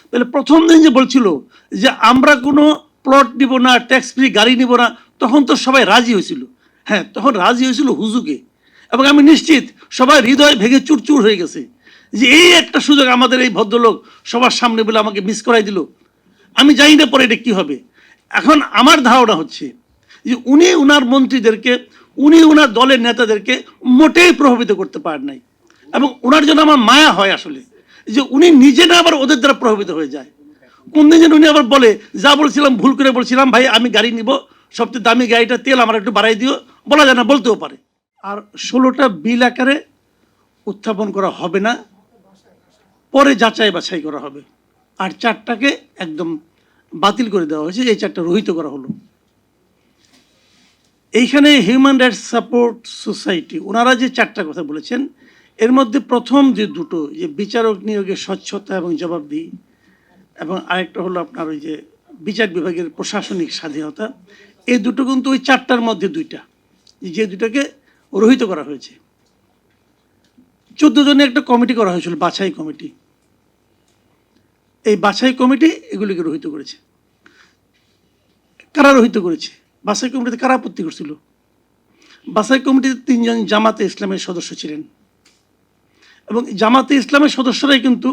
তাহলে প্রথম দিন যে বলছিল যে আমরা কোনো প্লট নিব না, ট্যাক্স ফ্রি গাড়ি নিব না, তখন তো সবাই রাজি হয়েছিল। হ্যাঁ, তখন রাজি হয়েছিল হুজুগে, এবং আমি নিশ্চিত সবাই হৃদয় ভেঙে চুরচুর হয়ে গেছে যে এই একটা সুযোগ আমাদের এই ভদ্রলোক সবার সামনে বলে আমাকে মিস করাই দিল। আমি জানি না পরে এটা কী হবে। এখন আমার ধারণা হচ্ছে যে উনি ওনার মন্ত্রীদেরকে, উনি ওনার দলের নেতাদেরকে মোটেই প্রভাবিত করতে পারেন নাই, এবং ওনার জন্য আমার মায়া হয় আসলে যে উনি নিজে না আবার ওদের দ্বারা প্রভাবিত হয়ে যায়। কোন দিন যেন উনি আবার বলে, যা বলছিলাম ভুল করে বলছিলাম ভাই, আমি গাড়ি নিব, সবচেয়ে দামি গাড়িটা, তেল আমার একটু বাড়াই দিও, বলা যায় না, বলতেও পারে। আর 16টা বিল আকারে উত্থাপন করা হবে না, পরে যাচাই বাছাই করা হবে। আর 4টাকে একদম বাতিল করে দেওয়া হয়েছে, এই 4টা রহিত করা হলো। এইখানে হিউম্যান রাইটস সাপোর্ট সোসাইটি ওনারা যে 4টা কথা বলেছেন, এর মধ্যে প্রথম যে দুটো, যে বিচারক নিয়োগের স্বচ্ছতা এবং জবাবদিহি, এবং আরেকটা হলো আপনার ওই যে বিচার বিভাগের প্রশাসনিক স্বাধীনতা, এই দুটো কিন্তু ওই 4টার মধ্যে দুইটা, যে দুটাকে রহিত করা হয়েছে। 14 জনের একটা কমিটি করা হয়েছিল, বাছাই কমিটি। এই বাছাই কমিটি এগুলিকে রহিত করেছে। কারা রহিত করেছে? বাছাই কমিটিতে কারা আপত্তি করছিল? বাছাই কমিটিতে 3 জন জামাতে ইসলামের সদস্য ছিলেন, এবং জামাতে ইসলামের সদস্যরাই কিন্তু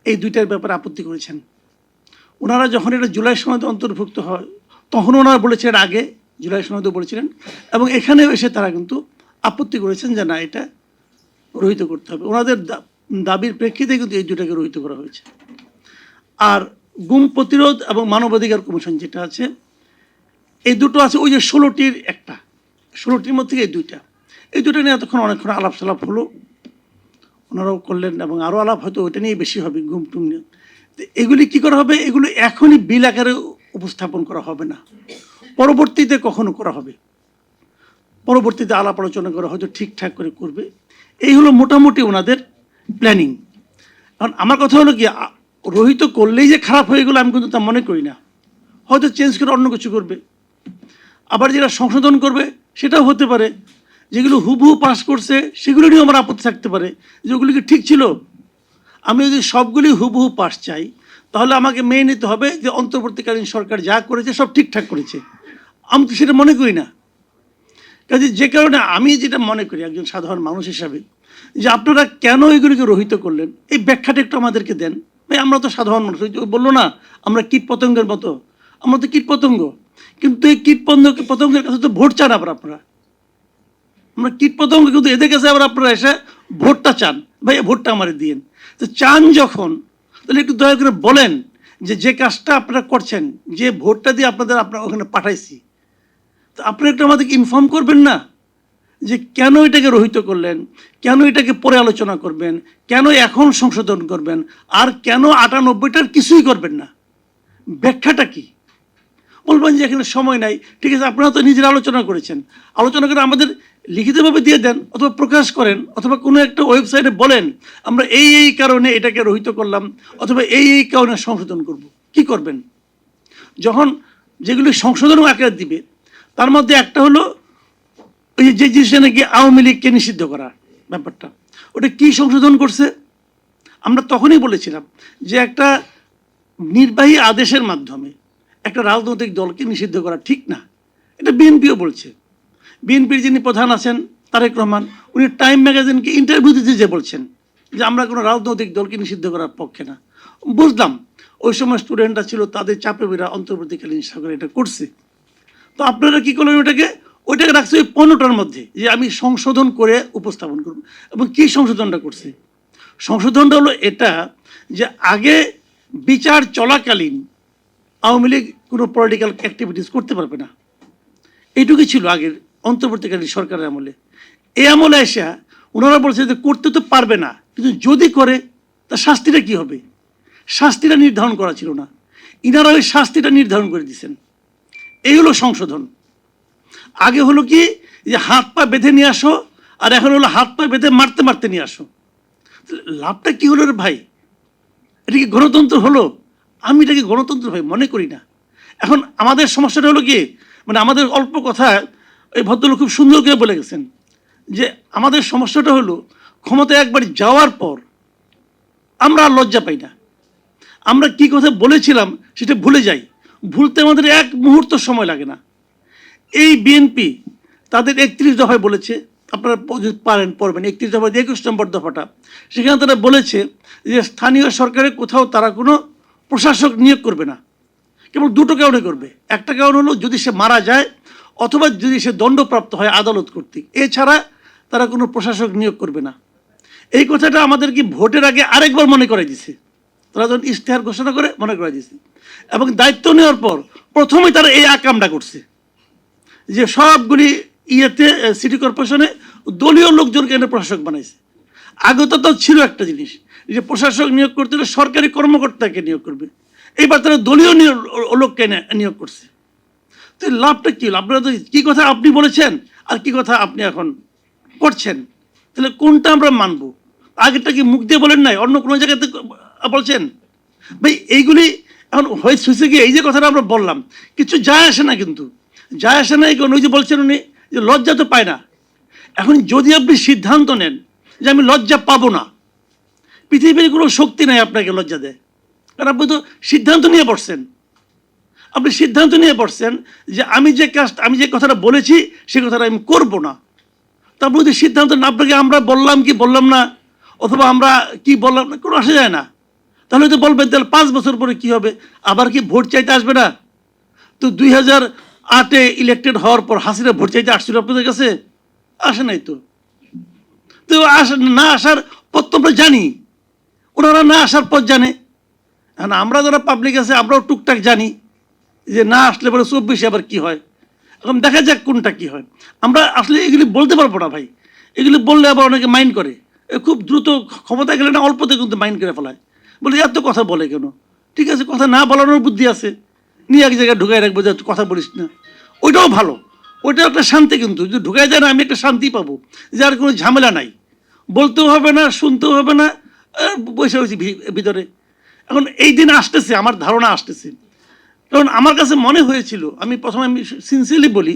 এই দুইটার ব্যাপারে আপত্তি করেছেন। ওনারা যখন এটা জুলাই সনদে অন্তর্ভুক্ত হয়, তখন ওনারা বলেছিলেন, আগে জুলাই সনদে বলেছিলেন, এবং এখানেও এসে তারা কিন্তু আপত্তি করেছেন যে না, এটা রহিত করতে হবে। ওনাদের দাবির প্রেক্ষিতে কিন্তু এই দুটাকে রহিত করা হয়েছে। আর গুম প্রতিরোধ এবং মানবাধিকার কমিশন যেটা আছে, এই দুটো আছে ওই যে 16টির একটা, 16টির মধ্যে এই দুটো নিয়ে এতক্ষণ অনেকক্ষণ আলাপ সালাপ হলো, ওনারাও করলেন, এবং আরও আলাপ হয়তো ওইটা নিয়ে বেশি হবে, গুম টুম নিয়ে। এগুলি কী করা হবে? এগুলো এখনই বিল আকারে উপস্থাপন করা হবে না, পরবর্তীতে কখনো করা হবে, পরবর্তীতে আলাপ আলোচনা করা হয়তো ঠিকঠাক করে করবে। এই হলো মোটামুটি ওনাদের প্ল্যানিং। কারণ আমার কথা হলো কি, রহিত করলেই যে খারাপ হয়ে গেলো আমি কিন্তু তা মনে করি না। হয়তো চেঞ্জ করে অন্য কিছু করবে, আবার যেটা সংশোধন করবে সেটাও হতে পারে। যেগুলো হুবহু পাস করছে সেগুলো নিয়েও আমার আপত্তি থাকতে পারে, যে ওগুলি কি ঠিক ছিল। আমি যদি সবগুলি হুবহু পাস চাই, তাহলে আমাকে মেনে নিতে হবে যে অন্তর্বর্তীকালীন সরকার যা করেছে সব ঠিকঠাক করেছে। আমি তো সেটা মনে করি না। কাজে যে কারণে আমি যেটা মনে করি একজন সাধারণ মানুষ হিসাবে, যে আপনারা কেন এগুলিকে রহিত করলেন, এই ব্যাখ্যাটা একটু আমাদেরকে দেন। ভাই, আমরা তো সাধারণ মানুষ, বললো না আমরা কীট পতঙ্গের মতো, আমরা তো কীট পতঙ্গ, কিন্তু এই কীট পতঙ্গের কাছে তো ভোট চান আবার আপনারা। আমরা কীট পতঙ্গ, কিন্তু এদের কাছে আবার আপনারা এসে ভোটটা চান। ভাই, ভোটটা আমার দিয়েন। তো চান যখন, তাহলে একটু দয়া করে বলেন যে কাজটা আপনারা করছেন, যে ভোটটা দিয়ে আপনারা ওখানে পাঠাইছি, তো আপনি একটু আমাদেরকে ইনফর্ম করবেন না যে কেন এটাকে রহিত করলেন, কেন এটাকে পরে আলোচনা করবেন, কেন এখন সংশোধন করবেন, আর কেন 98টার কিছুই করবেন না? ব্যাখ্যাটা কি? বলবেন যে এখানে সময় নাই, ঠিক আছে, আপনারা তো নিজেরা আলোচনা করেছেন, আলোচনা করে আমাদের লিখিতভাবে দিয়ে দেন, অথবা প্রকাশ করেন, অথবা কোনো একটা ওয়েবসাইটে বলেন আমরা এই কারণে এটাকে রহিত করলাম, অথবা এই কারণে সংশোধন করব। কি করবেন? যখন যেগুলি সংশোধন আকার দিবে, তার মধ্যে একটা হলো ওই যে জিনিসটা নাকি আওয়ামী লীগকে নিষিদ্ধ করা ব্যাপারটা, ওটা কি সংশোধন করছে? আমরা তখনই বলেছিলাম যে একটা নির্বাহী আদেশের মাধ্যমে একটা রাজনৈতিক দলকে নিষিদ্ধ করা ঠিক না। এটা বিএনপিও বলছে। বিএনপির যিনি প্রধান আছেন তারেক রহমান, উনি টাইম ম্যাগাজিনকে ইন্টারভিউ দিতে যে বলছেন যে আমরা কোনো রাজনৈতিক দলকে নিষিদ্ধ করার পক্ষে না। বুঝলাম ওই সময় স্টুডেন্টরা ছিল, তাদের চাপে বেরা অন্তর্বর্তীকালীন সরকার এটা করছে। তো আপনারা কী করলেন? ওইটাকে রাখছে ওই 15টার মধ্যে, যে আমি সংশোধন করে উপস্থাপন করব। এবং কী সংশোধনটা করছে? সংশোধনটা হলো এটা, যে আগে বিচার চলাকালীন আওয়ামী লীগ কোনো পলিটিক্যাল অ্যাক্টিভিটিস করতে পারবে না, এইটুকুই ছিল আগের অন্তর্বর্তীকালীন সরকারের আমলে। এই আমলে এসে ওনারা বলছে যে করতে তো পারবে না, কিন্তু যদি করে তা শাস্তিটা কী হবে, শাস্তিটা নির্ধারণ করা ছিল না। ইনারা ওই শাস্তিটা নির্ধারণ করে দিয়েছেন। এই হলো সংশোধন। আগে হলো কি, যে হাত পা বেঁধে নিয়ে আসো, আর এখন হলো হাত পা বেঁধে মারতে মারতে নিয়ে আসো। লাভটা কি হলো রে ভাই? এটা কি গণতন্ত্র হলো? আমি এটাকে গণতন্ত্র ভাই মনে করি না। এখন আমাদের সমস্যাটা হলো কি, মানে আমাদের অল্প কথা এই ভদ্রলোক খুব সুন্দর করে বলে গেছেন, যে আমাদের সমস্যাটা হলো ক্ষমতায় একবার যাওয়ার পর আমরা আর লজ্জা পাই না। আমরা কি কথা বলেছিলাম সেটা ভুলে যাই। ভুলতে আমাদের এক মুহূর্ত সময় লাগে না। এই বিএনপি তাদের 31 দফায় বলেছে, আপনারা যদি পারেন পড়বেন, 31 দফা 21 নম্বর দফাটা, সেখানে তারা বলেছে যে স্থানীয় সরকারে কোথাও তারা কোনো প্রশাসক নিয়োগ করবে না, কেবল দুটো কারণে করবে। একটা কারণ হলো যদি সে মারা যায় অথবা যদি সে দণ্ডপ্রাপ্ত হয় আদালত কর্তৃক, এছাড়া তারা কোনো প্রশাসক নিয়োগ করবে না। এই কথাটা আমাদেরকে ভোটের আগে আরেকবার মনে করাই দিছে। তারা যখন ইশতেহার ঘোষণা করে মনে করাই দিছে, এবং দায়িত্ব নেওয়ার পর প্রথমেই তারা এই আকামটা করছে যে সবগুলি সিটি কর্পোরেশনে দলীয় লোকজনকে এনে প্রশাসক বানাইছে। আগে তো ছিল একটা জিনিস যে প্রশাসক নিয়োগ করতে হলে সরকারি কর্মকর্তাকে নিয়োগ করবে, এইবার তারা দলীয় লোককে নিয়োগ করছে। তো লাভটা কি হলো? আপনারা তো কী কথা আপনি বলেছেন আর কি কথা আপনি এখন করছেন, তাহলে কোনটা আমরা মানব? আগেরটা কি মুখ দিয়ে বলেন নাই, অন্য কোনো জায়গাতে বলছেন? ভাই এইগুলি এখন হয়েছে গিয়ে এই যে কথাটা আমরা বললাম কিছু যায় আসে না, কিন্তু যায় আসে না। ওই যে বলছেন উনি যে লজ্জা তো পায় না। এখন যদি আপনি সিদ্ধান্ত নেন যে আমি লজ্জা পাবো না, পৃথিবীর কোনো শক্তি নাই আপনাকে লজ্জা দেয়, কারণ আপনি তো সিদ্ধান্ত নিয়ে পড়ছেন। আপনি সিদ্ধান্ত নিয়ে পড়ছেন যে আমি যে কথাটা বলেছি সে কথাটা আমি করবো না। তারপর যদি সিদ্ধান্ত না, আপনাকে আমরা বললাম কি বললাম না, অথবা আমরা কি বললাম না, কোনো আসা যায় না। তাহলে তো বলবেন তাহলে 5 বছর পরে কি হবে, আবার কি ভোট চাইতে আসবে না? তো 2008-এ ইলেকটেড হওয়ার পর হাসিনা ভোট চাইতে আসছিল আপনাদের কাছে? আসে নাই তো। তো না আসার পর তো আমরা জানি, ওনারা না আসার পর জানে। আমরা যারা পাবলিক আছে আমরাও টুকটাক জানি যে না আসলে পরে 24-এ আবার কি হয়। এখন দেখা যাক কোনটা কি হয়। আমরা আসলে এগুলি বলতে পারবো না ভাই, এগুলি বললে আবার অনেকে মাইন্ড করে। খুব দ্রুত ক্ষমতা গেলে না অল্পতে কিন্তু মাইন্ড করে ফেলায়, বলে এত কথা বলে কেন? ঠিক আছে, কথা না বলানোর বুদ্ধি আছে, নিয়ে এক জায়গায় ঢুকাই রাখবো যে কথা বলিস না। ওইটাও ভালো, ওইটাও একটা শান্তি। কিন্তু যদি ঢুকাই যায় না আমি একটা শান্তি পাবো যে আর কোনো ঝামেলা নাই, বলতেও হবে না, শুনতেও হবে না, বসে হয়েছি ভিতরে। এখন এই দিন আসতেছে, আমার ধারণা আসতেছে। কারণ আমার কাছে মনে হয়েছিল, আমি প্রথমে আমি সিনসিয়ারলি বলি,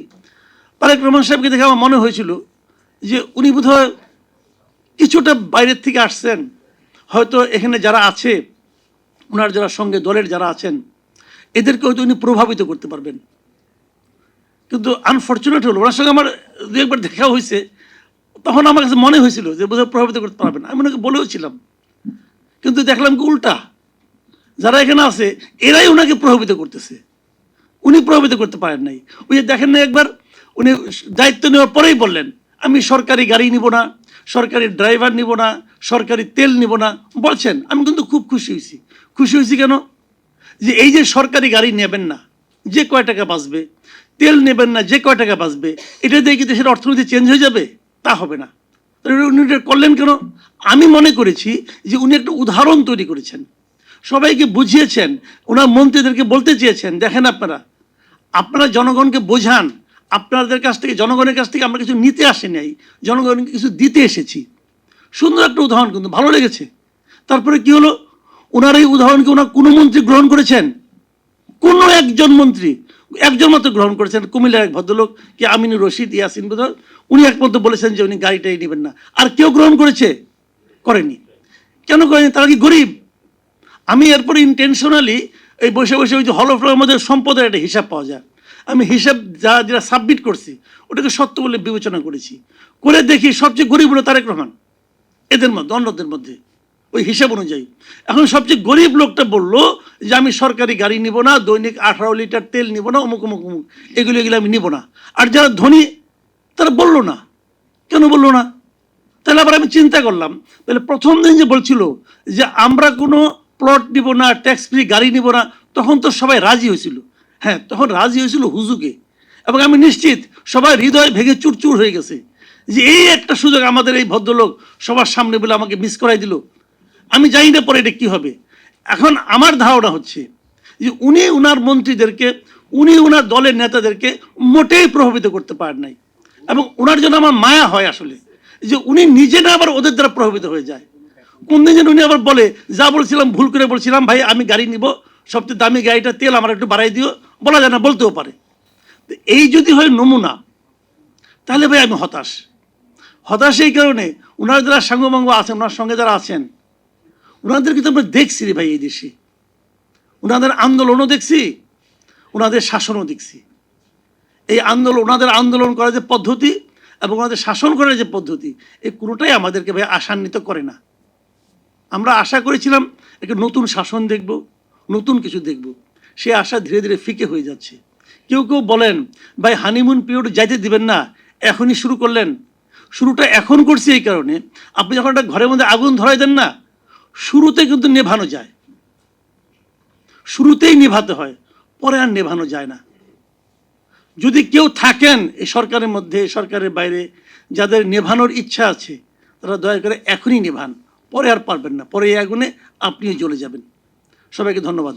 তারেক রহমান সাহেবকে দেখে আমার মনে হয়েছিল যে উনি বোধহয় কিছুটা বাইরের থেকে আসছেন, হয়তো এখানে যারা আছে ওনার যারা সঙ্গে দলের যারা আছেন এদেরকে হয়তো উনি প্রভাবিত করতে পারবেন। কিন্তু আনফর্চুনেট হলো ওনার সঙ্গে আমার দু একবার দেখা হয়েছে, তখন আমার কাছে মনে হয়েছিল যে বোধহয় প্রভাবিত করতে পারবেন, আমি ওনাকে বলেও ছিলাম। কিন্তু দেখলাম কি উল্টা, যারা এখানে আছে এরাই ওনাকে প্রভাবিত করতেছে, উনি প্রভাবিত করতে পারেন নাই। ওই যে দেখেন না একবার উনি দায়িত্ব নেওয়ার পরেই বললেন আমি সরকারি গাড়ি নিব না, সরকারি ড্রাইভার নিব না, সরকারি তেল নিব না বলছেন। আমি কিন্তু খুব খুশি হয়েছি। খুশি হয়েছি কেন? যে এই যে সরকারি গাড়ি নেবেন না যে কয় টাকা বাঁচবে, তেল নেবেন না যে কয় টাকা বাঁচবে, এটা দিয়ে কি দেশের অর্থনীতি চেঞ্জ হয়ে যাবে? তা হবে না। উনি এটা করলেন কেন? আমি মনে করেছি যে উনি একটা উদাহরণ তৈরি করেছেন, সবাইকে বুঝিয়েছেন, ওনার মন্ত্রীদেরকে বলতে চেয়েছেন দেখেন আপনারা জনগণকে বোঝান, আপনাদের কাছ থেকে জনগণের কাছ থেকে আমরা কিছু নিতে আসি নাই, জনগণকে কিছু দিতে এসেছি। সুন্দর একটা উদাহরণ, কিন্তু ভালো লেগেছে। তারপরে কি হলো, ওনার এই উদাহরণকে ওনার কোনো মন্ত্রী গ্রহণ করেছেন? কোনো একজন মন্ত্রী, একজন মাত্র গ্রহণ করেছেন, কুমিল্লার এক ভদ্রলোক কি আমিনুর রশিদ ইয়াসিন বোধহয়, উনি একমাত্র বলেছেন যে উনি গাড়িটাই নেবেন না। আর কেউ গ্রহণ করেনি। কেন করেনি? তারা কি গরিব? আমি এরপরে ইন্টেনশনালি এই বসে বসে ওই যে হল অফ আমাদের সম্পদের একটা হিসাব পাওয়া যায়, আমি হিসাব যারা সাবমিট করছি ওটাকে সত্য বলে বিবেচনা করেছি, করে দেখি সবচেয়ে গরিব হলো তারেক রহমান এদের মধ্যে, অন্যদের মধ্যে ওই হিসাব অনুযায়ী। এখন সবচেয়ে গরিব লোকটা বললো যে আমি সরকারি গাড়ি নিব না, দৈনিক 18 লিটার তেল নিব না, অমুক অমুক অমুক এগুলো আমি নিব না। আর যারা ধনী তারা বললো না। কেন বললো না? তাহলে আবার আমি চিন্তা করলাম, তাহলে প্রথম দিন যে বলছিল যে আমরা কোনো প্লট নিব না, ট্যাক্স ফ্রি গাড়ি নিব না, তখন তো সবাই রাজি হয়েছিল। হ্যাঁ, তখন রাজি হয়েছিল হুজুগে, এবং আমি নিশ্চিত সবাই হৃদয় ভেঙে চুরচুর হয়ে গেছে যে এই একটা সুযোগ আমাদের এই ভদ্রলোক সবার সামনে বলে আমাকে মিস করাই দিল। আমি জানি না পরে এটা কী হবে। এখন আমার ধারণা হচ্ছে যে উনি ওনার মন্ত্রীদেরকে, উনি ওনার দলের নেতাদেরকে মোটেই প্রভাবিত করতে পারেন নাই, এবং ওনার জন্য আমার মায়া হয় আসলে যে উনি নিজে না আবার ওদের দ্বারা প্রভাবিত হয়ে যায়। কোন দিন যেন উনি আবার বলে যা বলছিলাম ভুল করে বলছিলাম, ভাই আমি গাড়ি নিব, সবচেয়ে দামি গাড়িটা, তেল আমার একটু বাড়াই দিও, বলা যায় না, বলতেও পারে। এই যদি হয় নমুনা, তাহলে ভাই আমি হতাশ এই কারণে ওনার যারা সাঙ্গমাঙ্গ আছেন, ওনার সঙ্গে যারা আছেন ওনাদের কিন্তু আমরা দেখছি রে ভাই এই দেশে, ওনাদের আন্দোলনও দেখছি, ওনাদের শাসনও দেখছি। এই আন্দোলন, ওনাদের আন্দোলন করার যে পদ্ধতি এবং ওনাদের শাসন করার যে পদ্ধতি, এই কোনোটাই আমাদেরকে ভাই আশান্বিত করে না। আমরা আশা করেছিলাম একটা নতুন শাসন দেখব, নতুন কিছু দেখব, সে আশা ধীরে ধীরে ফিকে হয়ে যাচ্ছে। কেউ কেউ বলেন ভাই হানিমুন পিরিয়ড যাইতে দিবেন না, এখনই শুরু করলেন। শুরুটা এখন করছি এই কারণে, আপনি যখন একটা ঘরের মধ্যে আগুন ধরাই দেন না, শুরুতে কিন্তু নেভানো যায়, শুরুতেই নেভাতে হয়, পরে আর নেভানো যায় না। যদি কেউ থাকেন এই সরকারের মধ্যে, সরকারের বাইরে, যাদের নেভানোর ইচ্ছা আছে, তারা দয়া করে এখনই নেভান, পরে আর পারবেন না, পরে এই আগুনে আপনিও জ্বলে যাবেন। সবাইকে ধন্যবাদ।